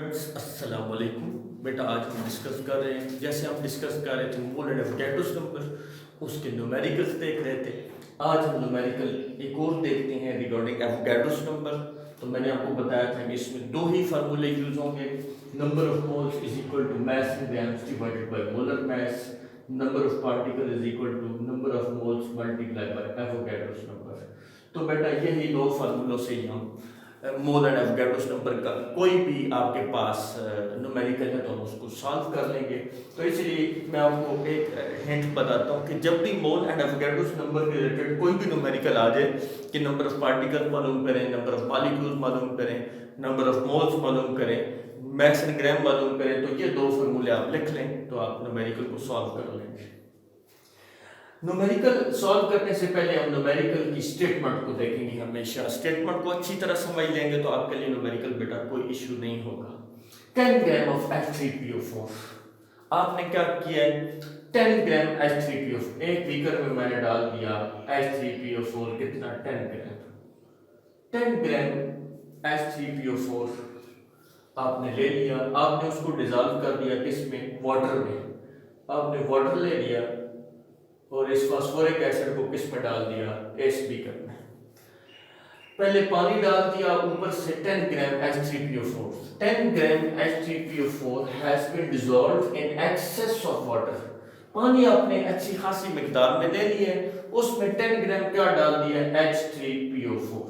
Students अस्सलाम वालेकुम। बेटा आज हम डिस्कस कर रहे हैं, जैसे हम डिस्कस कर रहे थे मोल एंड एवोगैड्रोस नंबर, उसके न्यूमेरिकल्स देख रहे थे। आज हम न्यूमेरिकल एक और देखते हैं रिगार्डिंग एवोगैड्रोस नंबर। तो मैंने आपको बताया था कि इसमें दो ही फार्मूले यूज होंगे, number of moles is equal to mass in grams divided by molar mass, number of particle is equal to number of moles multiply by Avogadro's number. तो बेटा यही दो फार्मूलों से ही हम मोल एंड एवोगैड्रोस नंबर का कोई भी आपके पास न्यूमेरिकल है तो हम उसको सॉल्व कर लेंगे। तो इसलिए मैं आपको एक हिंट बताता हूँ कि जब भी मोल एंड एवोगैड्रोस नंबर के रिलेटेड कोई भी न्यूमेरिकल आ जाए कि नंबर ऑफ पार्टिकल मालूम करें, नंबर ऑफ मॉलिक्यूल्स मालूम करें, नंबर ऑफ मोल्स मालूम करें, मास एंड ग्राम मालूम करें, तो ये दो फार्मूले आप लिख लें तो आप न्यूमेरिकल को सॉल्व कर लेंगे। न्यूमेरिकल सॉल्व करने से पहले हम न्यूमेरिकल की स्टेटमेंट को देखेंगे। हमेशा स्टेटमेंट को अच्छी तरह समझ लेंगे तो आपके लिए न्यूमेरिकल बेटा कोई इश्यू नहीं होगा। 10 ग्राम ऑफ H3PO4, आपने क्या किया है, 10 ग्राम H3PO4 एक बीकर में मैंने डाल दिया H3PO4 कितना 10 ग्राम। 10 ग्राम H3PO4 आपने ले लिया, आपने उसको डिसॉल्व कर दिया किसमें, वाटर में। आपने वाटर ले लिया और इस फास्फोरिक एसिड को किस में डाल दिया, इस बीकर में। पहले पानी डाल दिया, ऊपर से 10 gram H3PO4। 10 gram H3PO4 has been dissolved in excess of water. पानी आपने अच्छी खासी मिकदार में ले लिए, उसमें 10 ग्राम क्या डाल दिया, H3PO4।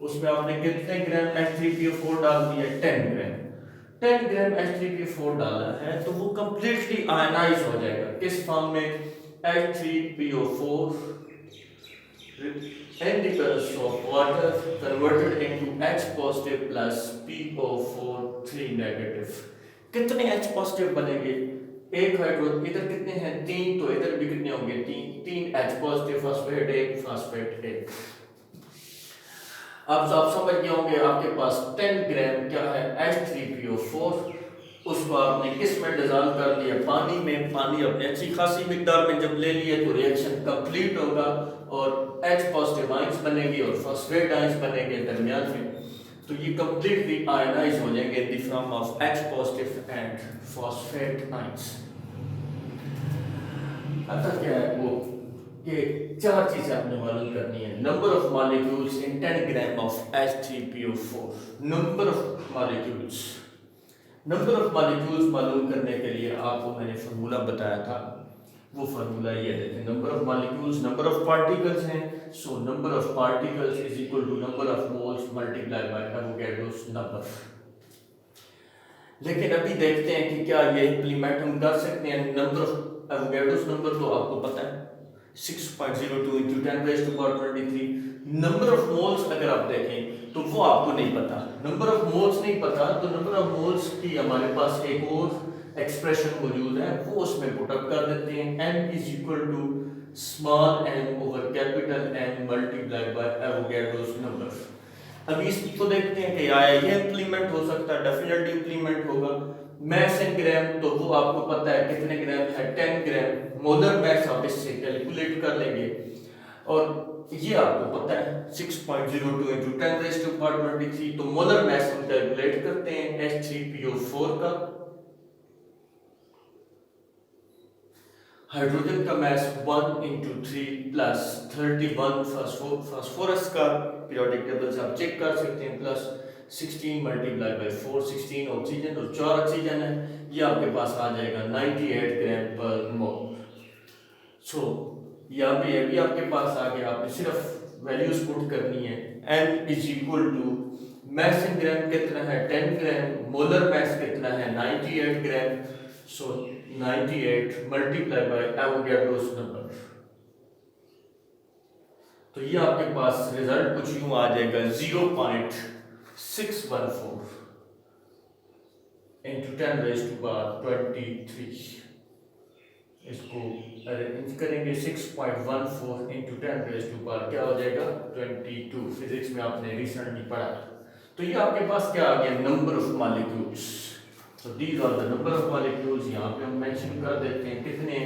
उसमें आपने कितने ग्राम H3PO4 डाल दिया, 10 ग्राम। 10 ग्राम H3PO4 डाला है तो वो कंप्लीटली आयनाइज हो जाएगा किस फॉर्म में, H3PO4 in the presence of water converted into H positive plus PO4 3 negative। कितने H पॉजिटिव बनेंगे, एक हाइड्रोजन, इधर कितने हैं, तीन, तो इधर भी कितने होंगे, तीन H पॉजिटिव फॉस्फेट एक, फॉस्फेट एक। अब आप समझ गए होंगे आपके पास 10 ग्राम क्या है H3PO4, उसको आपने किस में डिसॉल्व कर दिया, पानी में। पानी अपने अच्छी खासी मिकदार में जब ले लिए तो रिएक्शन कंप्लीट होगा और H पॉजिटिव आयंस बनेंगे और फॉस्फेट आयंस बनेंगे दरमियान में, तो ये कंप्लीटली आयनाइज हो जाएंगे in the form of H positive and phosphate ions. अतः क्या है वो कि चार चीजें आपने मालूम करनी है, number of molecules in 10 gram of H3PO4। Number of molecules, number of molecules मालूम करने के लिए आपको मैंने फार्मूला बताया था, वो फार्मूला ये देखें, number of molecules number of particles हैं, so number of particles is equal to number of moles multiply by Avogadro's number. लेकिन अभी देखते हैं कि क्या ये इंप्लीमेंट हम कर सकते हैं। नंबर ऑफ एवोगैड्रोस नंबर तो आपको पता है 6.02 into 10 raised to power 23। Number of moles अगर आप देखें तो वो आपको नहीं पता, नंबर ऑफ मोल्स नहीं पता, तो नंबर ऑफ मोल्स की हमारे पास एक और एक्सप्रेशन मौजूद है, वो उसमें पुट अप कर देते हैं, m is equal to small m over capital M multiply by Avogadro's number. अब इसको देखते हैं कि आया ये इंप्लीमेंट हो सकता है, डेफिनेटली इंप्लीमेंट होगा। मैस इन ग्राम तो वो आपको पता है कितने ग्राम है, 10 ग्राम। मोलर मैस आप इससे कैलकुलेट कर लेंगे और ये आपको पता है 6.02 into 10 raised to power 23। तो मोलर मैस हम कैलकुलेट करते हैं H3PO4 का, हाइड्रोजन का मैस 1 into 3 प्लस 31 फास्फोरस का पीरियोडिक टेबल से आप चेक कर सकते हैं, प्लस 16 मल्टीप्लाई बाय 4, 16 ऑक्सीजन और 4 ऑक्सीजन है, ये आपके पास आ जाएगा 98 ग्राम पर मोल। सो यहाँ पे ये भी आपके पास आ गया, आपने सिर्फ वैल्यूज पुट करनी है। m is equal to mass in gram कितना है 10 ग्राम, मोलर मैस कितना है 98 gram, so 98 multiply by Avogadro's number. तो ये आपके पास रिजल्ट कुछ यूं आ जाएगा 0.614 into 10 raised to power 23। इसको अरेंज करेंगे 6.14 into 10 raised to power क्या हो जाएगा 22। फिजिक्स में आपने रिसेंटली पढ़ा। तो ये आपके पास क्या आ गया, नंबर ऑफ मॉलिक्यूल्स। तो these are the number of molecules, यहाँ पे हम मेंशन कर देते हैं कितने,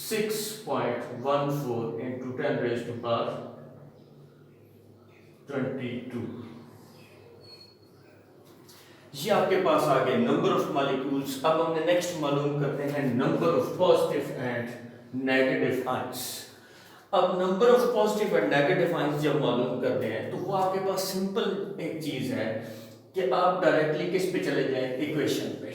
6.14 into 10 raised to power 22। ये आपके पास आ गए नंबर ऑफ मॉलिक्यूल्स। अब हमने नेक्स्ट मालूम करते हैं number of positive and negative ions. अब number of positive and negative ions जब मालूम करते हैं तो वो आपके पास सिंपल एक चीज है कि आप डायरेक्टली किस पे चले जाएं, इक्वेशन पे।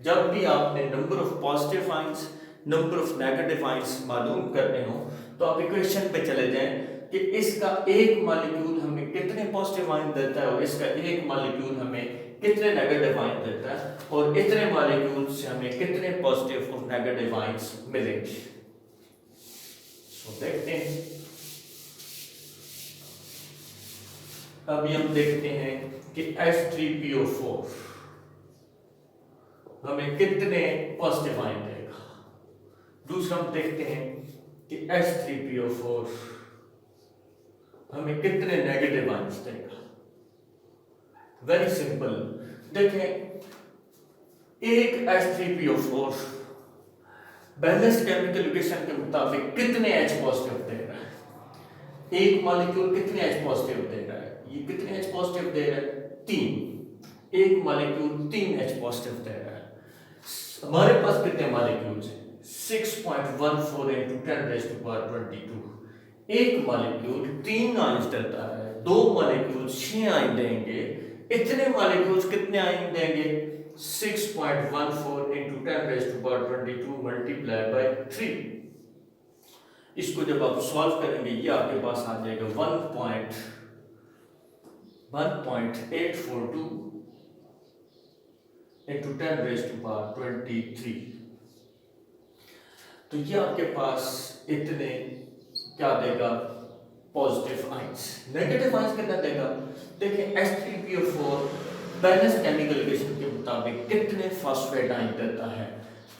जब भी आपने number of positive ions number of negative ions मालूम करने हो तो आप इक्वेशन पे चले जाएं कि इसका एक मॉलिक्यूल हमें कितने पॉजिटिव आयन देता है और इसका एक मॉलिक्यूल हमें कितने नेगेटिव आयन देता है और इतने मॉलिक्यूल से हमें कितने पॉजिटिव और नेगेटिव आयंस मिलेंगे। सो देखते हैं। अभी हम देखते हैं कि H3PO4 हमें कितने पॉजिटिव आयन देगा। दूसरा हम देखते हैं कि H3PO4 हमें कितने नेगेटिव आयंस देगा। Very simple. देखें, एक H3PO4 बैलेंस्ड केमिकल इक्वेशन के मुताबिक कितने H पॉजिटिव दे रहा है। एक मॉलिक्यूल कितने H पॉजिटिव दे रहा है, ये कितने H पॉजिटिव दे रहा है, 3। एक मॉलिक्यूल 3 H पॉजिटिव दे रहा है। हमारे पास कितने मॉलिक्यूल्स हैं, 6.14 into 10 raised to power 22। एक मॉलिक्यूल 3 आयंस देता है, 2 मॉलिक्यूल 6 आयन देंगे। इतने मॉलिक्यूल्स कितने आयन देंगे, 6.14 into 10 raised to power 22 multiplied by 3। इसको जब आप सॉल्व करेंगे ये आपके पास आ जाएगा 1.842 into 10 raised to power 23। तो ये आपके पास इतने क्या देगा, पॉजिटिव आयंस। नेगेटिव आयंस कितना देगा, देखिए H3PO4 बैलेंस केमिकल इक्वेशन के मुताबिक कितने फॉस्फेट आयन देता है।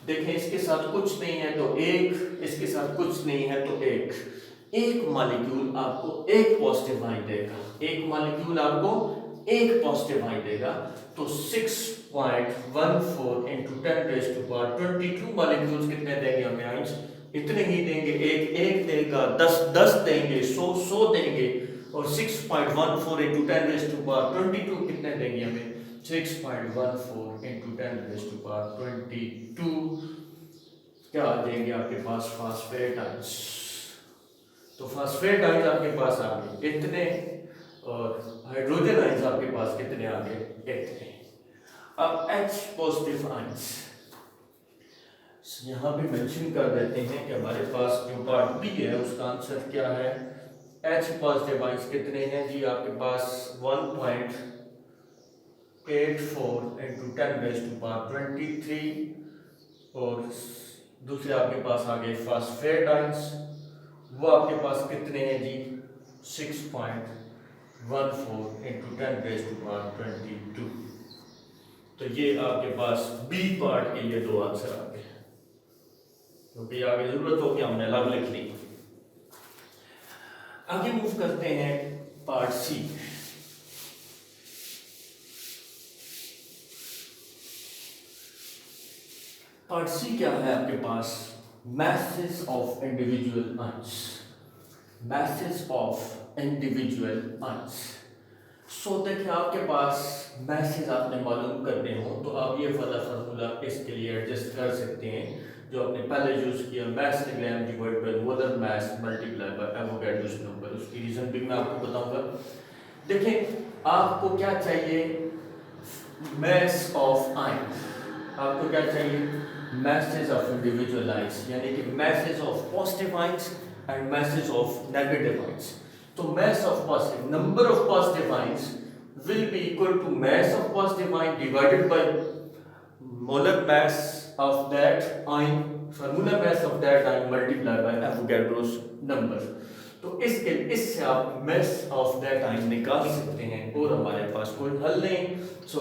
देखें, इसके साथ कुछ नहीं है तो 1, इसके साथ कुछ नहीं है तो 1। एक मॉलिक्यूल आपको एक पॉजिटिव आयन देगा, एक मॉलिक्यूल आपको एक पॉजिटिव आयन देगा। तो 6.14 into 10 raised to power 22 molecules कितने देंगे हमें आयंस, इतने ही देंगे। एक देगा, 10 देंगे, 100 देंगे। और 6.14 into 10 raised to power 22 कितने देंगे हमें, 6.14 into 10 raised to power 22 क्या आ जाएंगे आपके पास, फॉस्फेट आयंस। तो फॉस्फेट आयंस आपके पास आ गए इतने और हाइड्रोजन आयंस आपके पास कितने आ गए, इतने। अब H पॉजिटिव आयंस यहां पे मेंशन कर देते हैं कि हमारे पास जो पार्ट बी है उसका आंसर क्या है। H पॉजिटिव आयंस कितने हैं जी, आपके पास 1.84 into 10 raised to power 23। और दूसरे आपके पास आ गए फॉस्फेट आयंस, वो आपके पास कितने हैं जी, 6.14 into 10 raised to power 22। तो ये आपके पास बी पार्ट के लिए 2 आंसर आ गए, क्योंकि आगे जरूरत हो कि हमने अलग लिख ली। आगे मूव करते हैं पार्ट सी। पार्ट सी क्या है आपके पास, masses of individual ions, masses of individual ions। सो देखिए, आपके पास मैसेज आपने मालूम करने हो तो आप ये वाला फार्मूला इसके लिए एडजस्ट कर सकते हैं जो आपने पहले यूज किया, mass gram divide by molar mass multiply by Avogadro's number. उसकी रीजन भी मैं आपको बताऊंगा। देखिए, आपको क्या चाहिए, mass of ion। आपको क्या चाहिए, masses of individual ions, यानी कि masses of positive ions and masses of negative ions। तो mass of positive, number of positive ions will be equal to mass of positive ion divided by molar mass of that ion, formula mass of that ion multiplied by Avogadro's number। तो इससे आप mass of that ion निकाल सकते हैं और हमारे पास कोई हल नहीं। So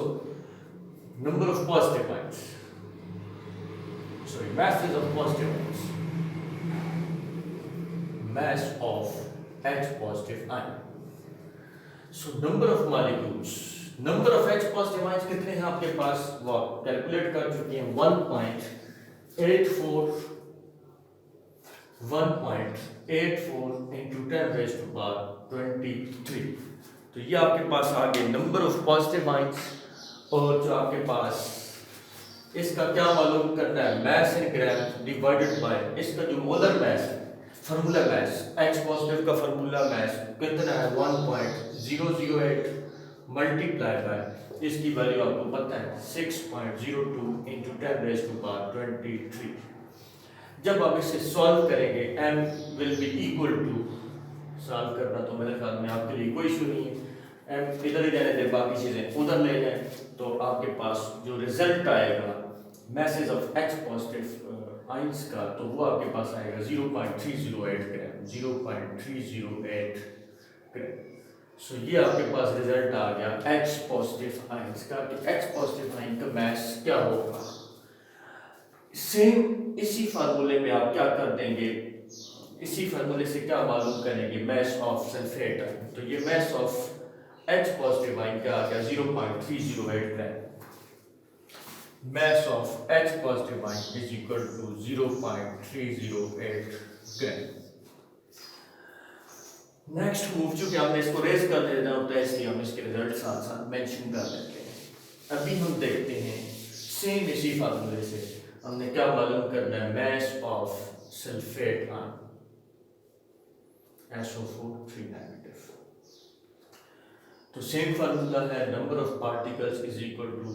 number of positive ions, sorry, masses of positive ions, mass of H positive ion। So number of molecules, number of H positive ions कितने हैं आपके पास, वो आप कैलकुलेट कर चुके हैं, 1.84 into 10 raised to power 23। तो ये आपके पास आ गए नंबर ऑफ पॉजिटिव आयंस और जो आपके पास इसका क्या मालूम करना है, mass in gram divided by इसका जो मोलर मैस है, फार्मूला मैस, H पॉजिटिव का फार्मूला मैस कितना है 1.008 मल्टीप्लाई बाय इसकी वैल्यू आपको पता है 6.02 इंटू 10⁻23। जब आप इसे सॉल्व करेंगे m will be equal to, solve करना तो मेरे ख्याल में आपके लिए कोई इशू नहीं है, m इधर ही रहने दे, बाकी चीजें उधर ले जाए, तो आपके पास जो रिजल्ट आएगा message of H positive ions का, तो वो आपके पास आएगा 0.308 ग्राम, 0.308 ग्राम। सो ये आपके पास रिजल्ट आ गया H पॉजिटिव आइंस का कि H पॉजिटिव आइन का मैस क्या होगा। सेम इसी फार्मूले में आप क्या कर देंगे, इसी फार्मूले से क्या मालूम करेंगे, मैस ऑफ सल्फेट आयन। तो ये mass of H positive ion क्या आ गया 0.308 ग्राम। Mass of H positive ion is equal to 0.308 gram. Next move, चूंकि हमने इसको रेज कर देना होता है इसलिए हम इसके रिजल्ट साथ साथ मेंशन कर देते हैं। अभी हम देखते हैं सेम इसी फार्मूले से हमने क्या मालूम करना है, mass of sulphate ion SO4 3 negative. तो सेम फार्मूला है, number of particles is equal to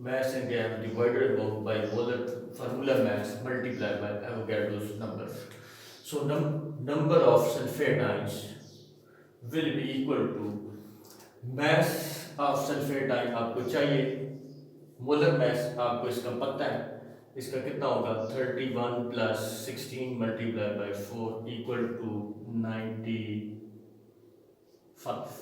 mass in gram divided by molar formula mass multiplied by Avogadro's number. So number of sulfate ions will be equal to mass of sulfate ion आपको चाहिए, molar mass आपको इसका पता है, इसका कितना होगा 31 plus 16 multiplied by 4 equal to 95।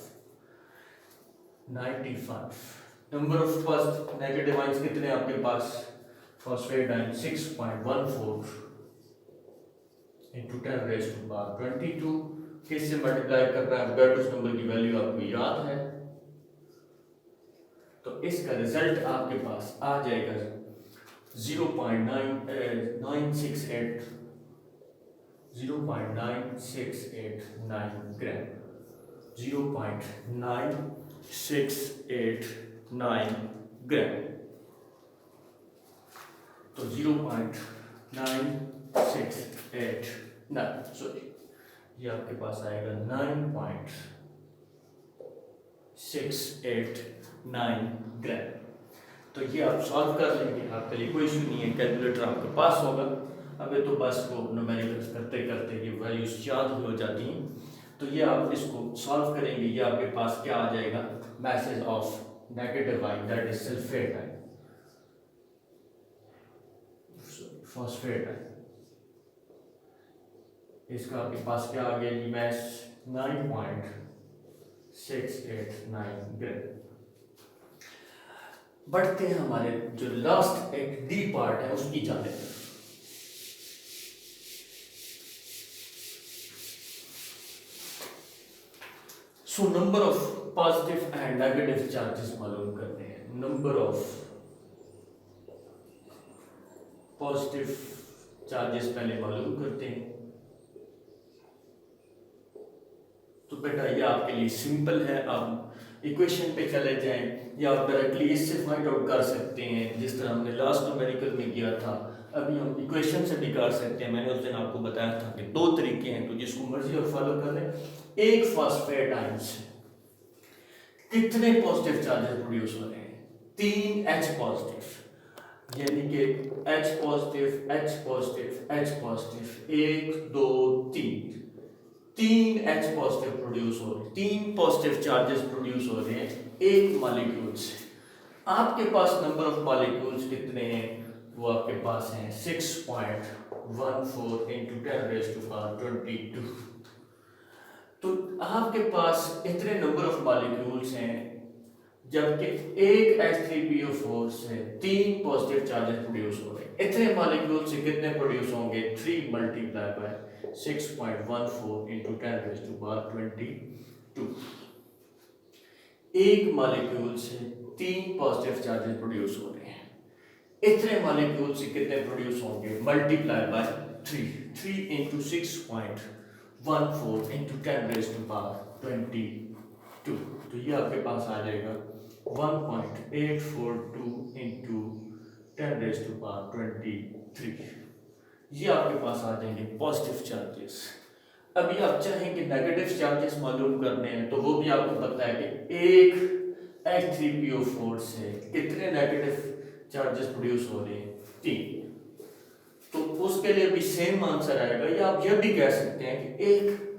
Number of first negative ions कितने आपके पास, फॉस्फेट आयन 6.14 इंटू 10⁻22 किससे मल्टीप्लाई कर रहा है, एवोगाड्रोस नंबर की वैल्यू आपको याद है, तो इसका रिजल्ट आपके पास आ जाएगा 0.9689 ग्राम, 0.9689 ग्राम। तो 0.968 सॉरी ये आपके पास आएगा 9.689 ग्राम। तो ये आप सॉल्व कर लेंगे, आपके लिए कोई इशू नहीं है, कैलकुलेटर आपके पास होगा। अभी तो बस वो न्यूमेरिकल्स करते करते ये वैल्यूज याद हो जाती हैं। तो ये आप इसको सॉल्व करेंगे, ये आपके पास क्या आ जाएगा, message of negative ion that is sulphate ion, phosphate ion, इसका आपके पास क्या आ गया, मैस 9.689 ग्राम। बढ़ते हैं हमारे जो लास्ट एक डी पार्ट है उसकी जाने। सो number of positive and negative charges मालूम करते हैं। नंबर ऑफ पॉजिटिव चार्जेस पहले मालूम करते हैं। तो बेटा ये आपके लिए सिंपल है, आप इक्वेशन पे चले जाएं या आप डायरेक्टली इससे फाइंड आउट कर सकते हैं जिस तरह हमने लास्ट न्यूमेरिकल में किया था। अभी हम इक्वेशन से निकाल सकते हैं। मैंने उस दिन आपको बताया था कि दो तरीके हैं, तो जिसको मर्जी आप फॉलो कर लें। एक फॉस्फेट आयन से कितने पॉजिटिव चार्जेस प्रोड्यूस हो रहे हैं, 3 H पॉजिटिव, यानी कि H positive H positive H positive 1 2 3 H positive produce हो रहे हैं, 3 पॉजिटिव चार्जेस प्रोड्यूस हो रहे हैं एक मॉलिक्यूल से। आपके पास नंबर ऑफ मॉलिक्यूल्स कितने हैं, वो आपके पास हैं 6.14 इंटू 10⁻22। तो आपके पास इतने नंबर ऑफ मॉलिक्यूल्स हैं, जबकि एक H3PO4 से 3 पॉजिटिव चार्जेस प्रोड्यूस हो रहे हैं। इतने मॉलिक्यूल से कितने प्रोड्यूस होंगे, 3 मल्टीप्लाई बाय 6.14 इंटू 10⁻22। एक मॉलिक्यूल से 3 पॉजिटिव चार्जेस प्रोड्यूस हो रहे हैं, इतने मॉलिक्यूल से कितने प्रोड्यूस होंगे, मल्टीप्लाई बाय 3 इंटू 6.14 इंटू 10⁻22। तो ये आपके पास आ जाएगा 1.842 इंटू 10⁻23। ये आपके पास आ जाएंगे पॉजिटिव चार्जेस। अभी आप चाहेंगे नेगेटिव चार्जेस मालूम करने हैं तो वो भी आपको पता है कि एक H3PO4 से कितने नेगेटिव चार्जेस प्रोड्यूस हो रहे हैं, 3। तो उसके लिए भी सेम आंसर आएगा। या आप ये भी कह सकते हैं कि एक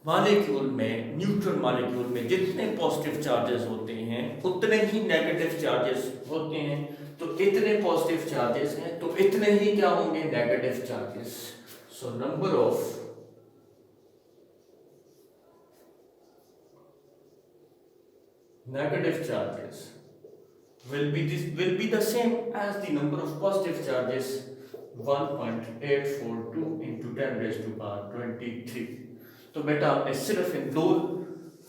मॉलिक्यूल में, न्यूट्रल मॉलिक्यूल में जितने पॉजिटिव चार्जेस होते हैं उतने ही नेगेटिव चार्जेस होते हैं। तो इतने पॉजिटिव चार्जेस हैं तो इतने ही क्या होंगे, negative charges. So number of negative charges will be the same as the number of positive charges, 1.842 into 10⁻23। तो बेटा आपने सिर्फ इन दो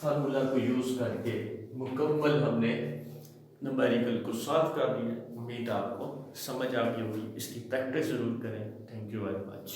फार्मूला को यूज करके मुकम्मल हमने न्यूमेरिकल को सॉल्व कर दिया। उम्मीद आपको समझ आ गई होगी। इसकी प्रैक्टिस जरूर करें। Thank you very much.